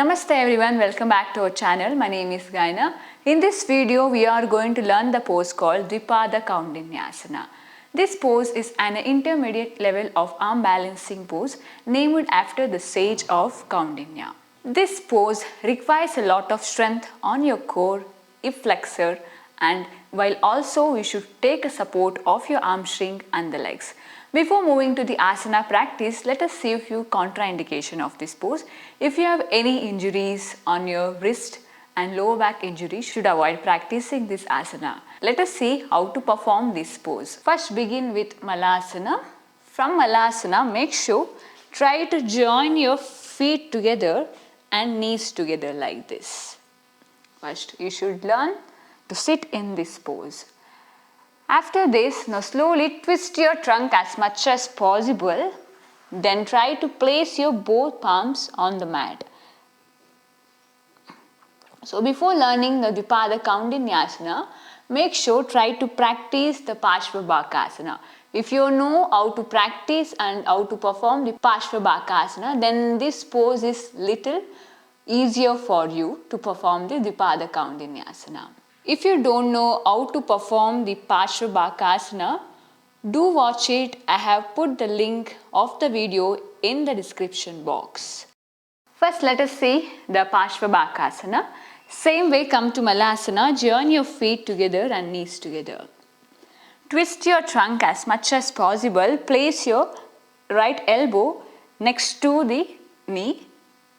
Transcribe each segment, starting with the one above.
Namaste everyone, welcome back to our channel. My name is Gayana. In this video, we are going to learn the pose called Dwi Pada Koundinyasana. This pose is an intermediate level of arm balancing pose named after the sage of Koundinya. This pose requires a lot of strength on your core, hip flexor, and while also we should take a support of your hamstring and the legs. Before moving to the asana practice, let us see a few contraindications of this pose. If you have any injuries on your wrist and lower back injuries, you should avoid practicing this asana. Let us see how to perform this pose. First begin with Malasana. From Malasana, make sure try to join your feet together and knees together like this. First you should learn to sit in this pose. After this, now slowly twist your trunk as much as possible. Then try to place your both palms on the mat. So before learning the Dwi Pada Koundinyasana, make sure try to practice the Parsva Bakasana. If you know how to practice and how to perform the Parsva Bakasana, then this pose is little easier for you to perform the Dwi Pada Koundinyasana. If you don't know how to perform the Parsva Bakasana, do watch it. I have put the link of the video in the description box. First let us see the Parsva Bakasana. Same way, come to Malasana, join your feet together and knees together. Twist your trunk as much as possible. Place your right elbow next to the knee.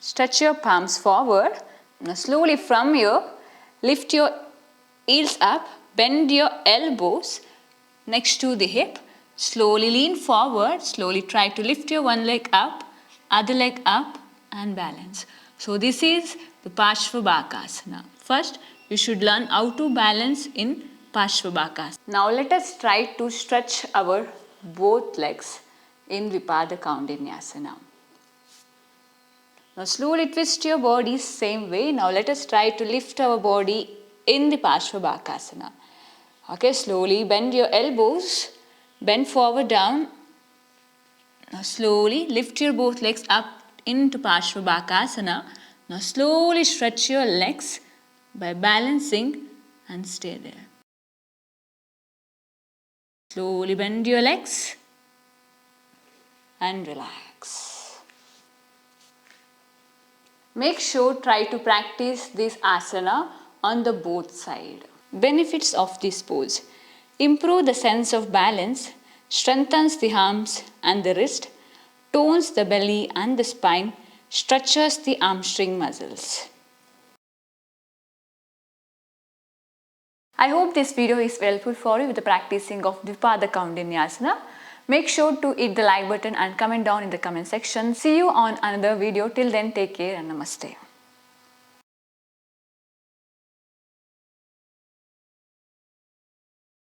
Stretch your palms forward. Now slowly from here, lift your heels up, bend your elbows next to the hip, slowly lean forward, slowly try to lift your one leg up, other leg up and balance. So this is the Parsva Bakasana. First, you should learn how to balance in Parsva Bakasana. Now let us try to stretch our both legs in Dwi Pada Koundinyasana. Now slowly twist your body same way. Now let us try to lift our body in the Parsva Bakasana. Okay, slowly bend your elbows, bend forward down. Now slowly lift your both legs up into Parsva Bakasana. Now slowly stretch your legs by balancing and stay there. Slowly bend your legs and relax. Make sure try to practice this asana on the both sides. Benefits of this pose: improve the sense of balance, strengthens the arms and the wrist, tones the belly and the spine, stretches the hamstring muscles. I hope this video is helpful for you with the practicing of Dwi Pada Koundinyasana. Make sure to hit the like button and comment down in the comment section. See you on another video. Till then, take care and namaste.